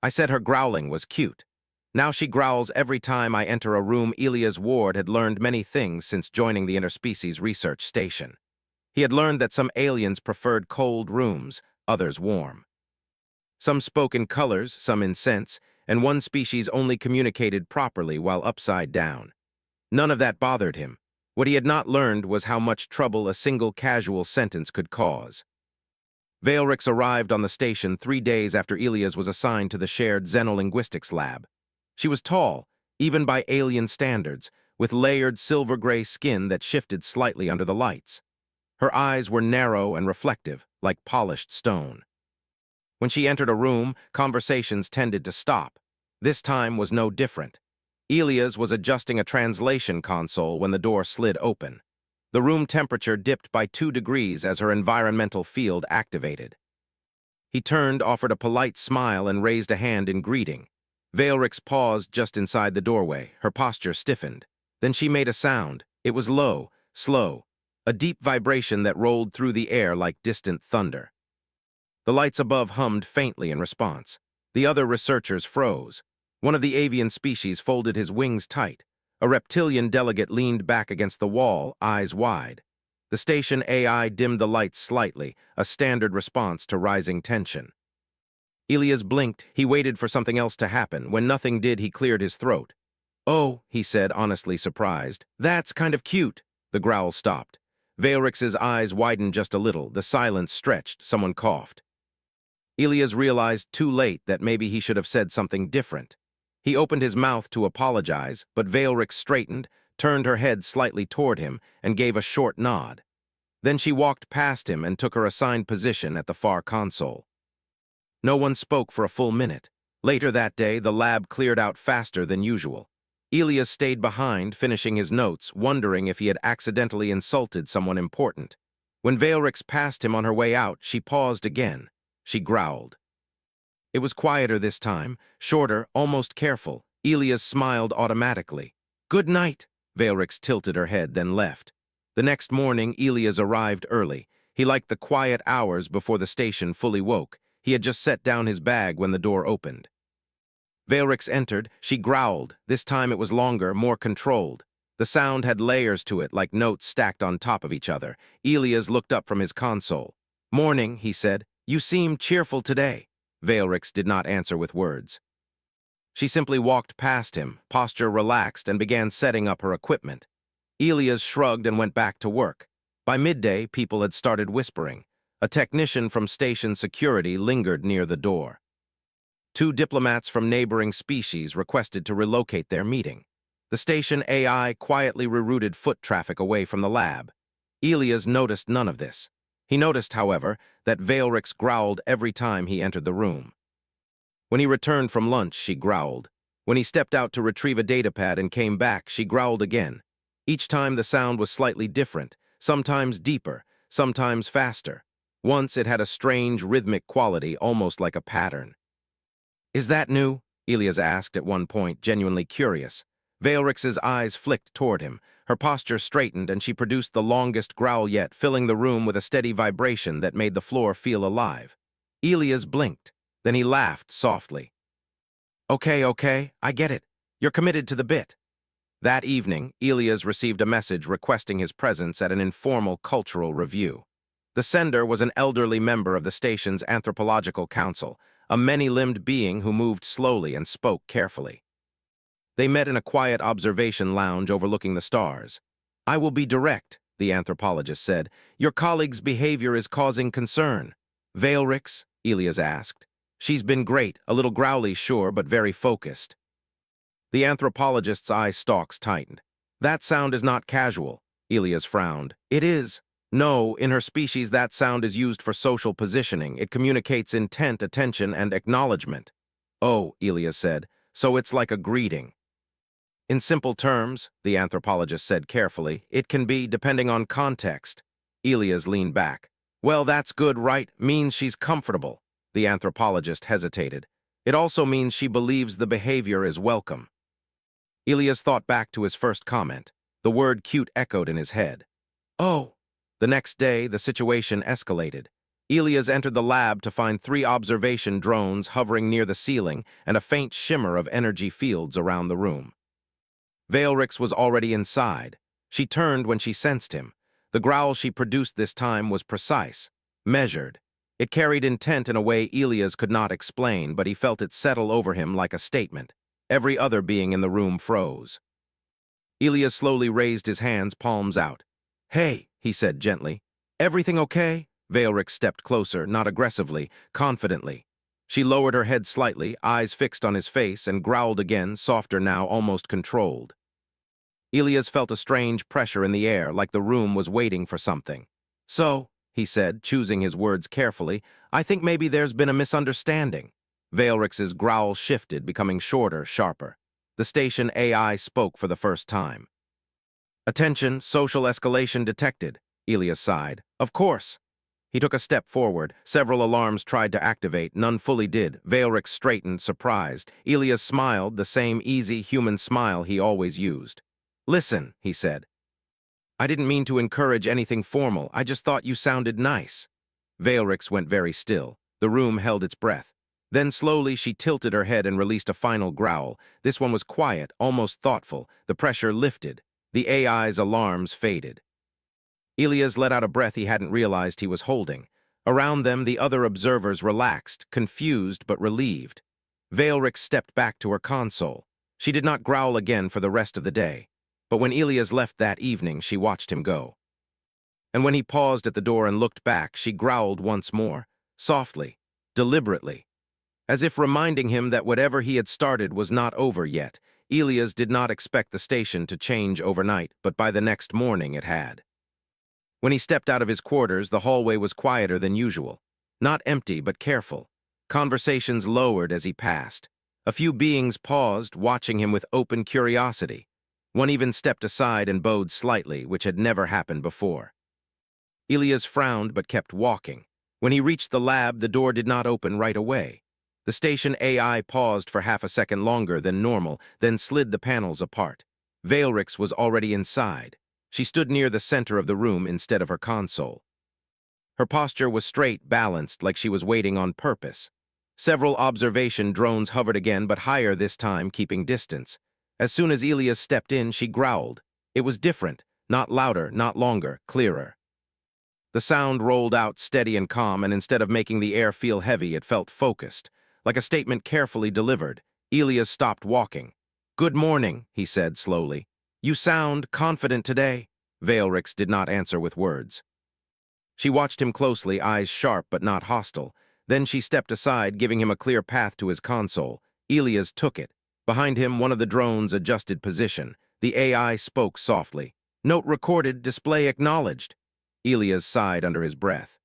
I said her growling was cute. Now she growls every time I enter a room. Elias Ward had learned many things since joining the Interspecies Research Station. He had learned that some aliens preferred cold rooms, others warm. Some spoke in colors, some in scents, and one species only communicated properly while upside down. None of that bothered him. What he had not learned was how much trouble a single casual sentence could cause. Veilrix arrived on the station 3 days after Elias was assigned to the shared xenolinguistics lab. She was tall, even by alien standards, with layered silver-gray skin that shifted slightly under the lights. Her eyes were narrow and reflective, like polished stone. When she entered a room, conversations tended to stop. This time was no different. Elias was adjusting a translation console when the door slid open. The room temperature dipped by 2 degrees as her environmental field activated. He turned, offered a polite smile, and raised a hand in greeting. Veilrix paused just inside the doorway. Her posture stiffened. Then she made a sound. It was low, slow, a deep vibration that rolled through the air like distant thunder. The lights above hummed faintly in response. The other researchers froze. One of the avian species folded his wings tight. A reptilian delegate leaned back against the wall, eyes wide. The station AI dimmed the lights slightly, a standard response to rising tension. Elias blinked. He waited for something else to happen. When nothing did, he cleared his throat. "Oh," he said, honestly surprised. "That's kind of cute." The growl stopped. Veilrix's eyes widened just a little. The silence stretched. Someone coughed. Elias realized too late that maybe he should have said something different. He opened his mouth to apologize, but Veilrix straightened, turned her head slightly toward him, and gave a short nod. Then she walked past him and took her assigned position at the far console. No one spoke for a full minute. Later that day, the lab cleared out faster than usual. Elias stayed behind, finishing his notes, wondering if he had accidentally insulted someone important. When Veilrix passed him on her way out, she paused again. She growled. It was quieter this time, shorter, almost careful. Elias smiled automatically. "Good night." Veilrix tilted her head, then left. The next morning, Elias arrived early. He liked the quiet hours before the station fully woke. He had just set down his bag when the door opened. Veilrix entered. She growled. This time it was longer, more controlled. The sound had layers to it, like notes stacked on top of each other. Elias looked up from his console. "Morning," he said. "You seem cheerful today." Veilrix did not answer with words. She simply walked past him, posture relaxed, and began setting up her equipment. Elias shrugged and went back to work. By midday, people had started whispering. A technician from station security lingered near the door. 2 diplomats from neighboring species requested to relocate their meeting. The station AI quietly rerouted foot traffic away from the lab. Elias noticed none of this. He noticed, however, that Veilrix growled every time he entered the room. When he returned from lunch, she growled. When he stepped out to retrieve a datapad and came back, she growled again. Each time the sound was slightly different, sometimes deeper, sometimes faster. Once it had a strange rhythmic quality, almost like a pattern. "Is that new?" Elias asked at one point, genuinely curious. Veilrix's eyes flicked toward him. Her posture straightened, and she produced the longest growl yet, filling the room with a steady vibration that made the floor feel alive. Elias blinked. Then he laughed softly. Okay, I get it. You're committed to the bit." That evening, Elias received a message requesting his presence at an informal cultural review. The sender was an elderly member of the station's anthropological council, a many-limbed being who moved slowly and spoke carefully. They met in a quiet observation lounge overlooking the stars. "I will be direct," the anthropologist said. "Your colleague's behavior is causing concern." "Veilrix?" Elias asked. "She's been great, a little growly, sure, but very focused." The anthropologist's eye stalks tightened. "That sound is not casual," Elias frowned. "It is. No, in her species that sound is used for social positioning. It communicates intent, attention, and acknowledgement." "Oh," Elias said, "so it's like a greeting." "In simple terms," the anthropologist said carefully, "it can be, depending on context." Elias leaned back. "Well, that's good, right? Means she's comfortable." The anthropologist hesitated. "It also means she believes the behavior is welcome." Elias thought back to his first comment. The word cute echoed in his head. "Oh." The next day, the situation escalated. Elias entered the lab to find 3 observation drones hovering near the ceiling and a faint shimmer of energy fields around the room. Veilrix was already inside. She turned when she sensed him. The growl she produced this time was precise, measured. It carried intent in a way Elias could not explain, but he felt it settle over him like a statement. Every other being in the room froze. Elias slowly raised his hands, palms out. "Hey," he said gently. "Everything okay?" Veilrix stepped closer, not aggressively, confidently. She lowered her head slightly, eyes fixed on his face, and growled again, softer now, almost controlled. Elias felt a strange pressure in the air, like the room was waiting for something. "So," he said, choosing his words carefully, "I think maybe there's been a misunderstanding." Veilrix's growl shifted, becoming shorter, sharper. The station AI spoke for the first time. "Attention, social escalation detected," Elias sighed. "Of course." He took a step forward. Several alarms tried to activate. None fully did. Veilrix straightened, surprised. Elias smiled, the same easy, human smile he always used. "Listen," he said. "I didn't mean to encourage anything formal. I just thought you sounded nice." Veilrix went very still. The room held its breath. Then slowly she tilted her head and released a final growl. This one was quiet, almost thoughtful. The pressure lifted. The AI's alarms faded. Elias let out a breath he hadn't realized he was holding. Around them, the other observers relaxed, confused but relieved. Veilrix stepped back to her console. She did not growl again for the rest of the day. But when Elias left that evening, she watched him go. And when he paused at the door and looked back, she growled once more, softly, deliberately. As if reminding him that whatever he had started was not over yet. Elias did not expect the station to change overnight, but by the next morning it had. When he stepped out of his quarters, the hallway was quieter than usual. Not empty, but careful. Conversations lowered as he passed. A few beings paused, watching him with open curiosity. One even stepped aside and bowed slightly, which had never happened before. Elias frowned but kept walking. When he reached the lab, the door did not open right away. The station AI paused for half a second longer than normal, then slid the panels apart. Veilrix was already inside. She stood near the center of the room instead of her console. Her posture was straight, balanced, like she was waiting on purpose. Several observation drones hovered again, but higher this time, keeping distance. As soon as Elias stepped in, she growled. It was different, not louder, not longer, clearer. The sound rolled out steady and calm, and instead of making the air feel heavy, it felt focused, like a statement carefully delivered. Elias stopped walking. "Good morning," he said slowly. "You sound confident today." Veilrix did not answer with words. She watched him closely, eyes sharp but not hostile. Then she stepped aside, giving him a clear path to his console. Elias took it. Behind him, one of the drones adjusted position. The AI spoke softly. "Note recorded, display acknowledged." Elias sighed under his breath.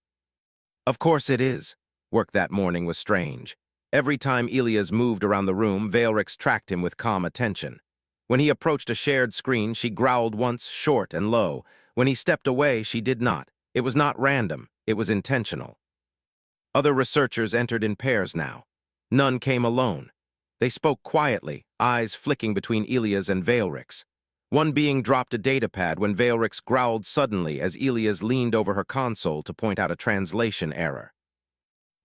Of course it is. Work that morning was strange. Every time Elias moved around the room, Veilrix tracked him with calm attention. When he approached a shared screen, she growled once, short and low. When he stepped away, she did not. It was not random. It was intentional. Other researchers entered in pairs now. None came alone. They spoke quietly, eyes flicking between Elias and Veilrix. One being dropped a datapad when Veilrix growled suddenly as Elias leaned over her console to point out a translation error.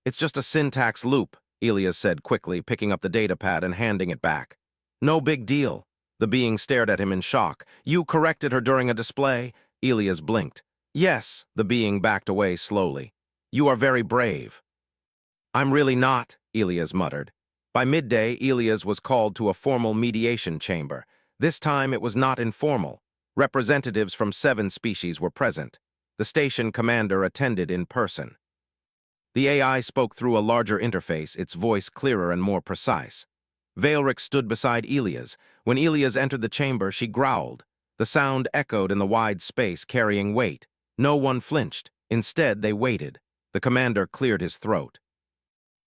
"It's just a syntax loop," Elias said quickly, picking up the datapad and handing it back. "No big deal." The being stared at him in shock. "You corrected her during a display?" Elias blinked. "Yes," the being backed away slowly. "You are very brave." "I'm really not," Elias muttered. By midday, Elias was called to a formal mediation chamber. This time it was not informal. Representatives from 7 species were present. The station commander attended in person. The AI spoke through a larger interface, its voice clearer and more precise. Veilrix stood beside Elias. When Elias entered the chamber, she growled. The sound echoed in the wide space, carrying weight. No one flinched. Instead, they waited. The commander cleared his throat.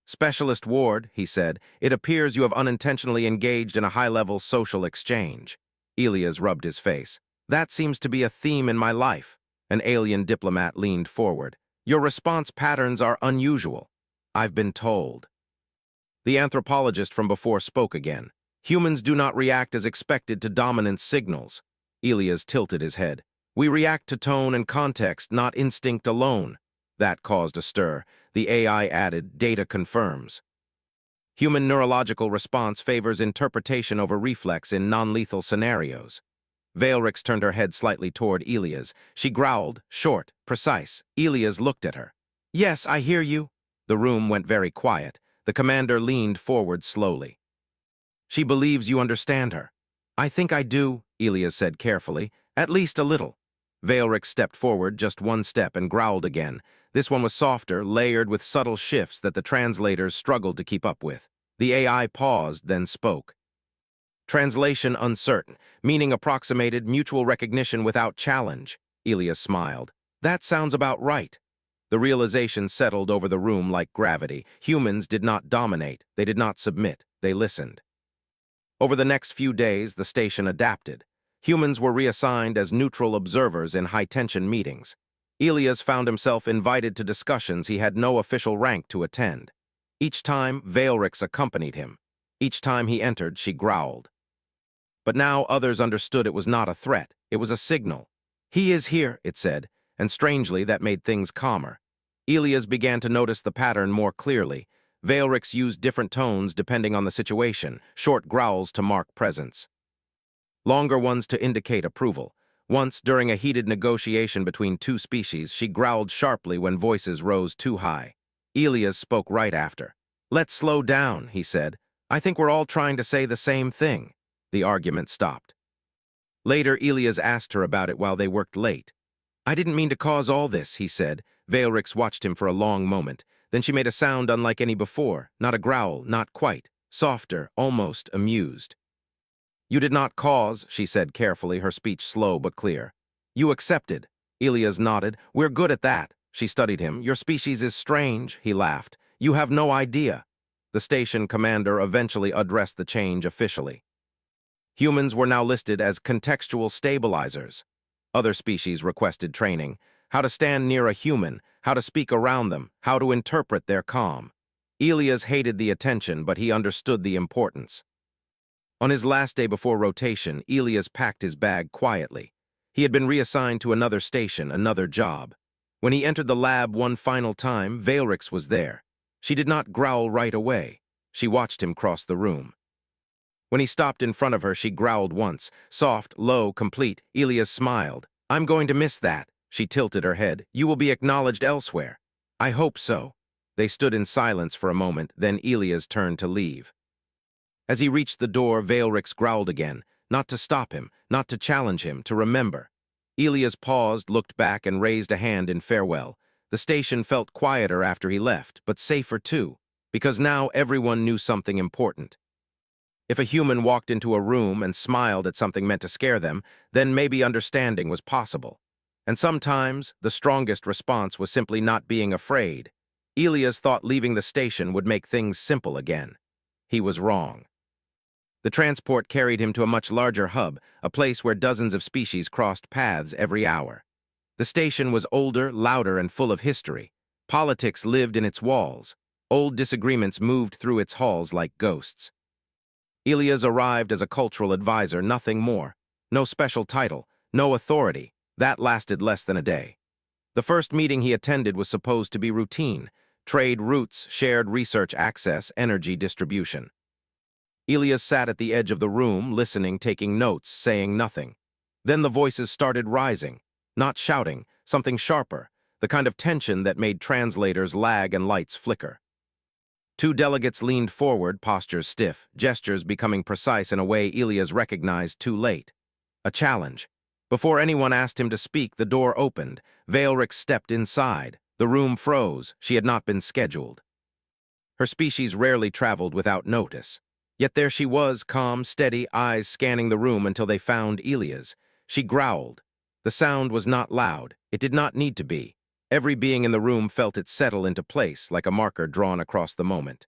"Specialist Ward," he said, "it appears you have unintentionally engaged in a high-level social exchange." Elias rubbed his face. "That seems to be a theme in my life." An alien diplomat leaned forward. "Your response patterns are unusual." "I've been told." The anthropologist from before spoke again. "Humans do not react as expected to dominant signals." Elias tilted his head. "We react to tone and context, not instinct alone." That caused a stir. The AI added, data confirms. Human neurological response favors interpretation over reflex in non-lethal scenarios. Veilrix turned her head slightly toward Elias. She growled, short, precise. Elias looked at her. Yes, I hear you. The room went very quiet. The commander leaned forward slowly. She believes you understand her. I think I do, Elias said carefully. At least a little. Veilrix stepped forward just one step and growled again. This one was softer, layered with subtle shifts that the translators struggled to keep up with. The AI paused, then spoke. Translation uncertain, meaning approximated, mutual recognition without challenge. Elias smiled. That sounds about right. The realization settled over the room like gravity. Humans did not dominate. They did not submit. They listened. Over the next few days, the station adapted. Humans were reassigned as neutral observers in high-tension meetings. Elias found himself invited to discussions he had no official rank to attend. Each time, Veilrix accompanied him. Each time he entered, she growled. But now others understood it was not a threat. It was a signal. He is here, it said, and strangely that made things calmer. Elias began to notice the pattern more clearly. Veilrix used different tones depending on the situation, short growls to mark presence, longer ones to indicate approval. Once, during a heated negotiation between two species, she growled sharply when voices rose too high. Elias spoke right after. Let's slow down, he said. I think we're all trying to say the same thing. The argument stopped. Later, Elias asked her about it while they worked late. I didn't mean to cause all this, he said. Veilrix watched him for a long moment. Then she made a sound unlike any before. Not a growl, not quite. Softer, almost amused. You did not cause, she said carefully, her speech slow but clear. You accepted. Elias nodded. We're good at that. She studied him. Your species is strange, he laughed. You have no idea. The station commander eventually addressed the change officially. Humans were now listed as contextual stabilizers. Other species requested training. How to stand near a human, how to speak around them, how to interpret their calm. Elias hated the attention, but he understood the importance. On his last day before rotation, Elias packed his bag quietly. He had been reassigned to another station, another job. When he entered the lab one final time, Veilrix was there. She did not growl right away. She watched him cross the room. When he stopped in front of her, she growled once, soft, low, complete. Elias smiled. I'm going to miss that. She tilted her head. You will be acknowledged elsewhere. I hope so. They stood in silence for a moment, then Elias turned to leave. As he reached the door, Veilrix growled again, not to stop him, not to challenge him, to remember. Elias paused, looked back, and raised a hand in farewell. The station felt quieter after he left, but safer too, because now everyone knew something important. If a human walked into a room and smiled at something meant to scare them, then maybe understanding was possible. And sometimes, the strongest response was simply not being afraid. Elias thought leaving the station would make things simple again. He was wrong. The transport carried him to a much larger hub, a place where dozens of species crossed paths every hour. The station was older, louder, and full of history. Politics lived in its walls. Old disagreements moved through its halls like ghosts. Elias arrived as a cultural advisor, nothing more. No special title, no authority. That lasted less than a day. The first meeting he attended was supposed to be routine. Trade routes, shared research access, energy distribution. Elias sat at the edge of the room, listening, taking notes, saying nothing. Then the voices started rising. Not shouting, something sharper, the kind of tension that made translators lag and lights flicker. Two delegates leaned forward, postures stiff, gestures becoming precise in a way Elias recognized too late. A challenge. Before anyone asked him to speak, the door opened. Veilrix stepped inside. The room froze. She had not been scheduled. Her species rarely traveled without notice. Yet there she was, calm, steady, eyes scanning the room until they found Elias. She growled. The sound was not loud. It did not need to be. Every being in the room felt it settle into place, like a marker drawn across the moment.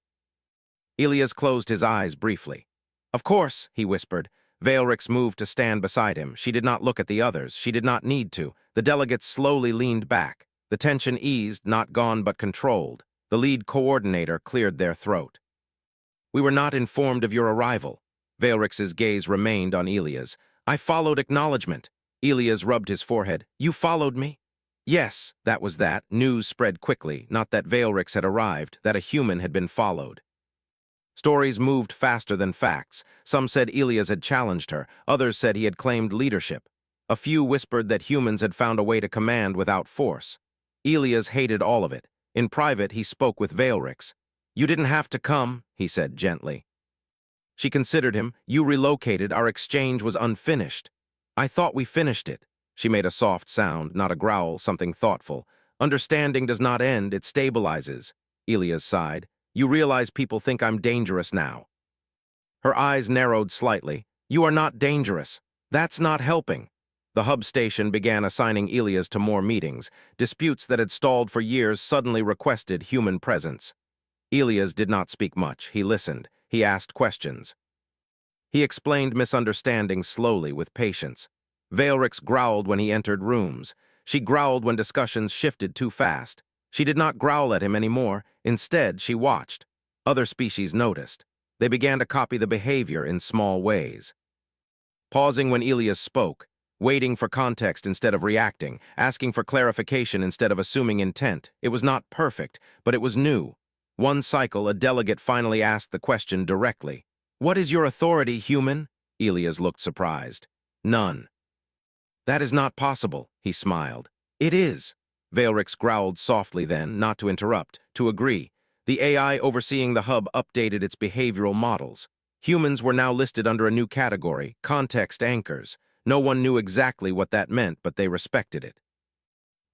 Elias closed his eyes briefly. Of course, he whispered. Veilrix moved to stand beside him. She did not look at the others. She did not need to. The delegates slowly leaned back. The tension eased, not gone but controlled. The lead coordinator cleared their throat. We were not informed of your arrival. Veilrix's gaze remained on Elias. I followed acknowledgement. Elias rubbed his forehead. You followed me? Yes, that was that. News spread quickly, not that Veilrix had arrived, that a human had been followed. Stories moved faster than facts. Some said Elias had challenged her, others said he had claimed leadership. A few whispered that humans had found a way to command without force. Elias hated all of it. In private, he spoke with Veilrix. "You didn't have to come," he said gently. She considered him. "You relocated. Our exchange was unfinished." "I thought we finished it." She made a soft sound, not a growl, something thoughtful. "Understanding does not end, it stabilizes." Elias sighed. "You realize people think I'm dangerous now." Her eyes narrowed slightly. "You are not dangerous. That's not helping." The hub station began assigning Elias to more meetings. Disputes that had stalled for years suddenly requested human presence. Elias did not speak much. He listened. He asked questions. He explained misunderstandings slowly, with patience. Veilrix growled when he entered rooms. She growled when discussions shifted too fast. She did not growl at him anymore. Instead, she watched. Other species noticed. They began to copy the behavior in small ways. Pausing when Elias spoke, waiting for context instead of reacting, asking for clarification instead of assuming intent. It was not perfect, but it was new. One cycle, a delegate finally asked the question directly. "What is your authority, human?" Elias looked surprised. "None." "That is not possible," he smiled. "It is." Veilrix growled softly then, not to interrupt, to agree. The AI overseeing the hub updated its behavioral models. Humans were now listed under a new category, context anchors. No one knew exactly what that meant, but they respected it.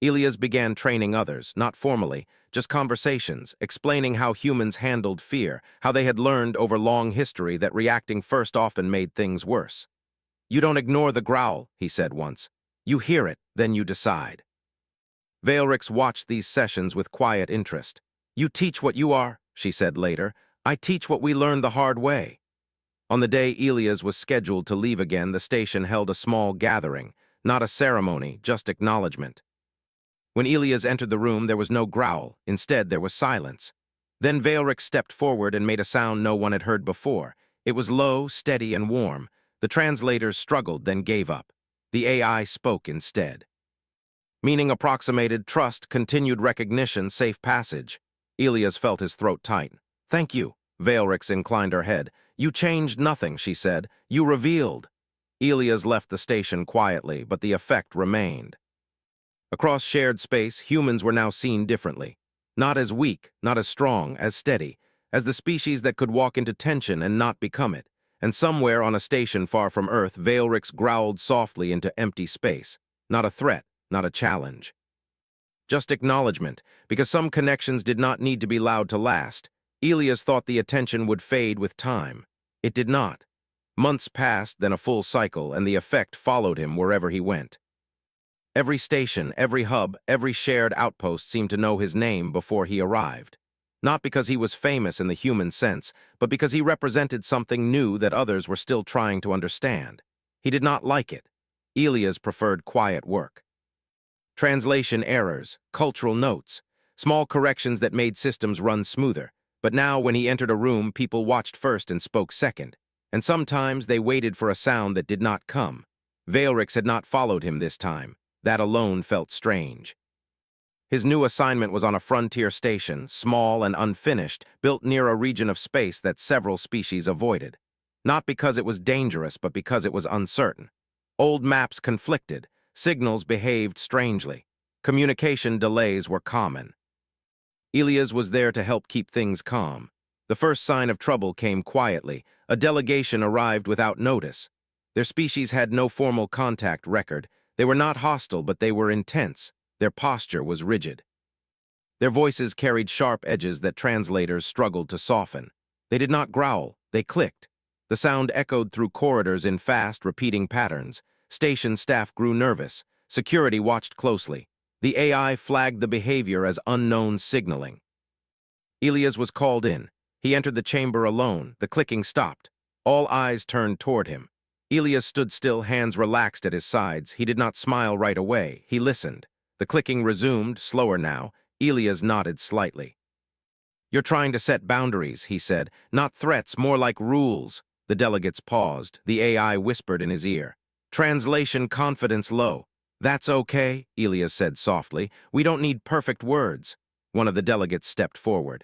Elias began training others, not formally, just conversations, explaining how humans handled fear, how they had learned over long history that reacting first often made things worse. "You don't ignore the growl," he said once. "You hear it, then you decide." Veilrix watched these sessions with quiet interest. "You teach what you are," she said later. "I teach what we learned the hard way." On the day Elias was scheduled to leave again, the station held a small gathering, not a ceremony, just acknowledgement. When Elias entered the room, there was no growl. Instead, there was silence. Then Veilrix stepped forward and made a sound no one had heard before. It was low, steady, and warm. The translators struggled, then gave up. The AI spoke instead. Meaning approximated, trust, continued recognition, safe passage. Elias felt his throat tighten. "Thank you." Veilrix inclined her head. "You changed nothing," she said. "You revealed." Elias left the station quietly, but the effect remained. Across shared space, humans were now seen differently. Not as weak, not as strong, as steady, as the species that could walk into tension and not become it. And somewhere on a station far from Earth, Veilrix growled softly into empty space. Not a threat, not a challenge. Just acknowledgement, because some connections did not need to be loud to last. Elias thought the attention would fade with time. It did not. Months passed, then a full cycle, and the effect followed him wherever he went. Every station, every hub, every shared outpost seemed to know his name before he arrived. Not because he was famous in the human sense, but because he represented something new that others were still trying to understand. He did not like it. Elias preferred quiet work. Translation errors, cultural notes, small corrections that made systems run smoother. But now, when he entered a room, people watched first and spoke second. And sometimes they waited for a sound that did not come. Veilrix had not followed him this time. That alone felt strange. His new assignment was on a frontier station, small and unfinished, built near a region of space that several species avoided. Not because it was dangerous, but because it was uncertain. Old maps conflicted, signals behaved strangely. Communication delays were common. Elias was there to help keep things calm. The first sign of trouble came quietly. A delegation arrived without notice. Their species had no formal contact record. They were not hostile, but they were intense. Their posture was rigid. Their voices carried sharp edges that translators struggled to soften. They did not growl, they clicked. The sound echoed through corridors in fast, repeating patterns. Station staff grew nervous. Security watched closely. The AI flagged the behavior as unknown signaling. Elias was called in. He entered the chamber alone. The clicking stopped. All eyes turned toward him. Elias stood still, hands relaxed at his sides. He did not smile right away. He listened. The clicking resumed, slower now. Elias nodded slightly. "You're trying to set boundaries," he said. "Not threats, more like rules." The delegates paused. The AI whispered in his ear. "Translation confidence low." "That's okay," Elias said softly. "We don't need perfect words." One of the delegates stepped forward.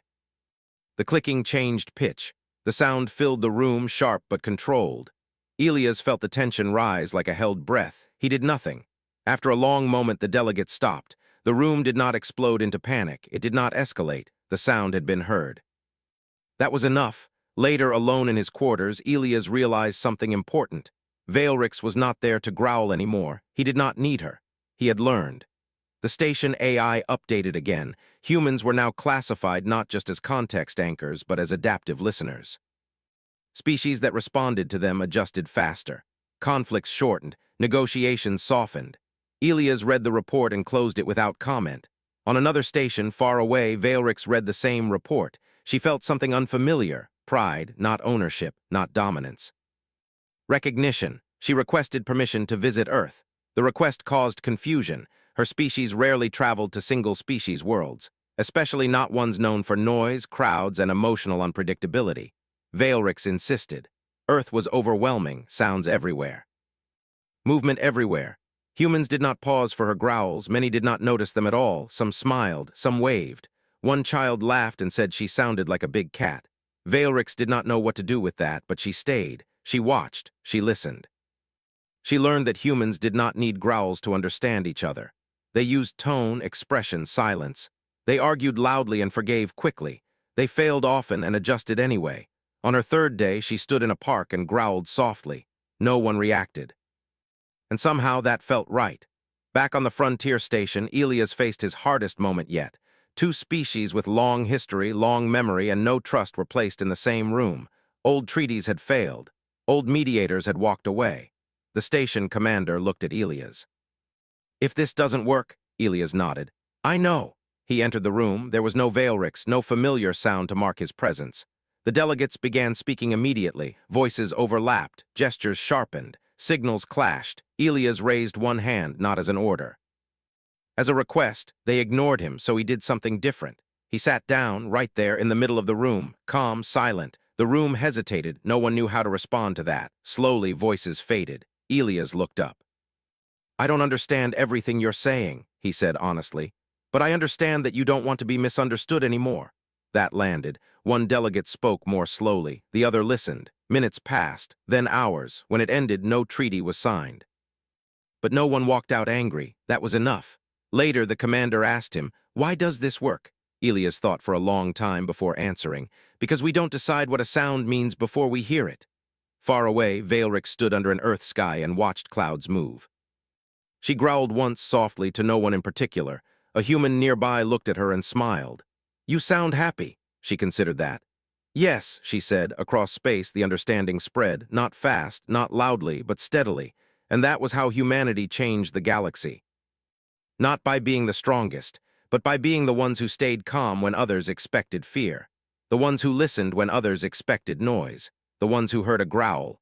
The clicking changed pitch. The sound filled the room, sharp but controlled. Elias felt the tension rise like a held breath. He did nothing. After a long moment, the delegate stopped. The room did not explode into panic. It did not escalate. The sound had been heard. That was enough. Later, alone in his quarters, Elias realized something important. Veilrix was not there to growl anymore. He did not need her. He had learned. The station AI updated again. Humans were now classified not just as context anchors, but as adaptive listeners. Species that responded to them adjusted faster. Conflicts shortened. Negotiations softened. Elias read the report and closed it without comment. On another station, far away, Veilrix read the same report. She felt something unfamiliar. Pride, not ownership, not dominance. Recognition. She requested permission to visit Earth. The request caused confusion. Her species rarely traveled to single-species worlds, especially not ones known for noise, crowds, and emotional unpredictability. Veilrix insisted. Earth was overwhelming, sounds everywhere. Movement everywhere. Humans did not pause for her growls. Many did not notice them at all. Some smiled, some waved. One child laughed and said she sounded like a big cat. Veilrix did not know what to do with that, but she stayed. She watched. She listened. She learned that humans did not need growls to understand each other. They used tone, expression, silence. They argued loudly and forgave quickly. They failed often and adjusted anyway. On her third day, she stood in a park and growled softly. No one reacted. And somehow that felt right. Back on the frontier station, Elias faced his hardest moment yet. Two species with long history, long memory, and no trust were placed in the same room. Old treaties had failed. Old mediators had walked away. The station commander looked at Elias. "If this doesn't work," Elias nodded. "I know." He entered the room. There was no Veilrix, no familiar sound to mark his presence. The delegates began speaking immediately. Voices overlapped, gestures sharpened, signals clashed. Elias raised one hand, not as an order. As a request, they ignored him, so he did something different. He sat down, right there in the middle of the room, calm, silent. The room hesitated. No one knew how to respond to that. Slowly, voices faded. Elias looked up. "I don't understand everything you're saying," he said honestly, "but I understand that you don't want to be misunderstood anymore." That landed. One delegate spoke more slowly. The other listened. Minutes passed, then hours. When it ended, no treaty was signed. But no one walked out angry. That was enough. Later, the commander asked him, "Why does this work?" Elias thought for a long time before answering. "Because we don't decide what a sound means before we hear it." Far away, Veilrix stood under an earth sky and watched clouds move. She growled once softly to no one in particular. A human nearby looked at her and smiled. "You sound happy." She considered that. "Yes," she said. Across space, the understanding spread, not fast, not loudly, but steadily. And that was how humanity changed the galaxy. Not by being the strongest, but by being the ones who stayed calm when others expected fear. The ones who listened when others expected noise. The ones who heard a growl